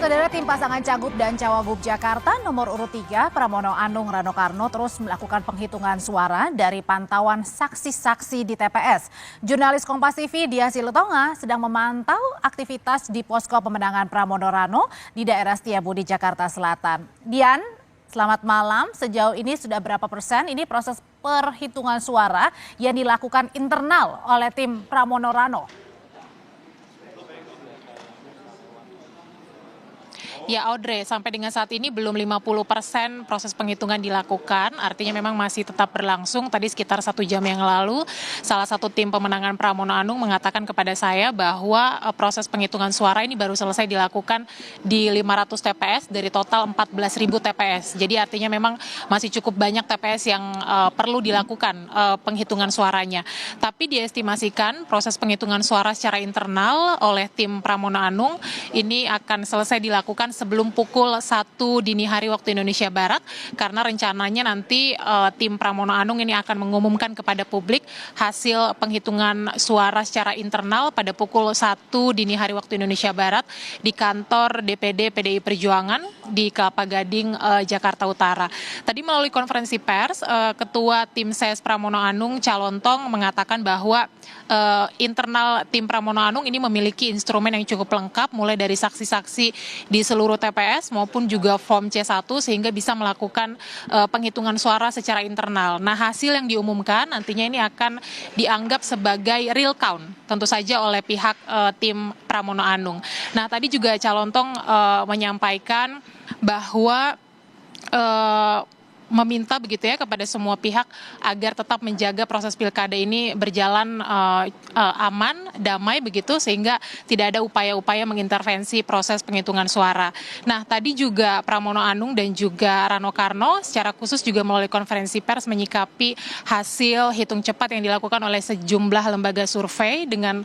Saudara, tim pasangan Cagup dan Cawagup Jakarta nomor urut 3 Pramono Anung Rano Karno terus melakukan penghitungan suara dari pantauan saksi-saksi di TPS. Jurnalis Kompas TV Dian Silitonga sedang memantau aktivitas di posko pemenangan Pramono Rano di daerah Setiabudi, Jakarta Selatan. Dian, selamat malam. Sejauh ini sudah berapa persen ini proses perhitungan suara yang dilakukan internal oleh tim Pramono Rano? Ya Audrey, sampai dengan saat ini belum 50% proses penghitungan dilakukan, artinya memang masih tetap berlangsung. Tadi sekitar 1 jam yang lalu, salah satu tim pemenangan Pramono Anung mengatakan kepada saya bahwa proses penghitungan suara ini baru selesai dilakukan di 500 TPS dari total 14.000 TPS. Jadi artinya memang masih cukup banyak TPS yang perlu dilakukan penghitungan suaranya. Tapi diestimasikan proses penghitungan suara secara internal oleh tim Pramono Anung ini akan selesai dilakukan sebelum pukul 1 dini hari waktu Indonesia Barat, karena rencananya nanti tim Pramono Anung ini akan mengumumkan kepada publik hasil penghitungan suara secara internal pada pukul 1 dini hari waktu Indonesia Barat di kantor DPD PDI Perjuangan di Kelapa Gading, Jakarta Utara. Tadi melalui konferensi pers, Ketua Tim Ses Pramono Anung Calontong mengatakan bahwa internal tim Pramono Anung ini memiliki instrumen yang cukup lengkap, mulai dari saksi-saksi di seluruh TPS maupun juga form C1, sehingga bisa melakukan penghitungan suara secara internal. Nah, hasil yang diumumkan nantinya ini akan dianggap sebagai real count, tentu saja oleh pihak tim Pramono Anung. Nah, tadi juga Calontong menyampaikan bahwa meminta begitu ya kepada semua pihak agar tetap menjaga proses pilkada ini berjalan aman, damai begitu, sehingga tidak ada upaya-upaya mengintervensi proses penghitungan suara. Nah, tadi juga Pramono Anung dan juga Rano Karno secara khusus juga melalui konferensi pers menyikapi hasil hitung cepat yang dilakukan oleh sejumlah lembaga survei dengan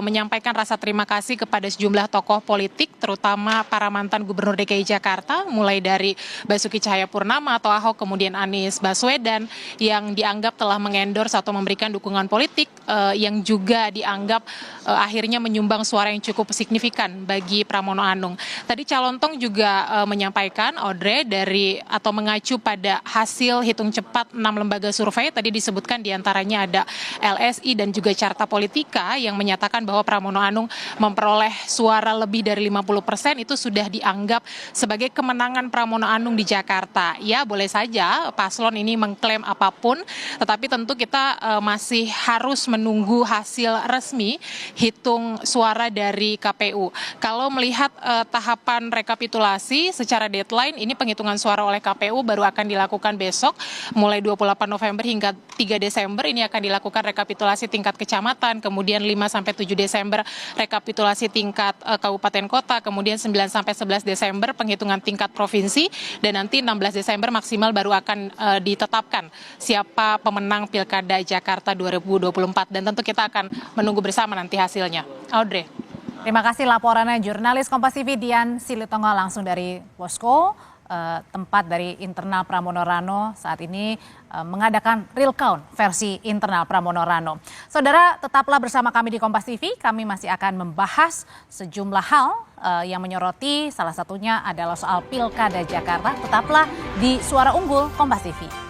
menyampaikan rasa terima kasih kepada sejumlah tokoh politik, terutama para mantan Gubernur DKI Jakarta, mulai dari Basuki Cahayapurnama atau Ahok, kemudian Anies Baswedan, yang dianggap telah mengendorse atau memberikan dukungan politik yang juga dianggap akhirnya menyumbang suara yang cukup signifikan bagi Pramono Anung. Tadi Calontong juga menyampaikan, Audrey, dari atau mengacu pada hasil hitung cepat 6 lembaga survei, tadi disebutkan diantaranya ada LSI dan juga Carta Politika yang menyatakan bahwa Pramono Anung memperoleh suara lebih dari 50%, itu sudah dianggap sebagai kemenangan Pramono Anung di Jakarta. Ya, boleh saja paslon ini mengklaim apapun, tetapi tentu kita masih harus menunggu hasil resmi hitung suara dari KPU. Kalau melihat tahapan rekapitulasi secara deadline, ini penghitungan suara oleh KPU baru akan dilakukan besok, mulai 28 November hingga 3 Desember ini akan dilakukan rekapitulasi tingkat kecamatan, kemudian 5-7 Desember rekapitulasi tingkat kabupaten kota, kemudian 9-11 Desember penghitungan tingkat provinsi, dan nanti 16 Desember maksimal baru akan ditetapkan siapa pemenang Pilkada Jakarta 2024, dan tentu kita akan menunggu bersama nanti hasilnya. Audrey. Terima kasih laporannya jurnalis Kompas TV Dian Silitonga langsung dari posko tempat dari internal Pramono Rano saat ini mengadakan real count versi internal Pramono Rano. Saudara, tetaplah bersama kami di Kompas TV, kami masih akan membahas sejumlah hal yang menyoroti, salah satunya adalah soal Pilkada Jakarta. Tetaplah di Suara Unggul Kompas TV.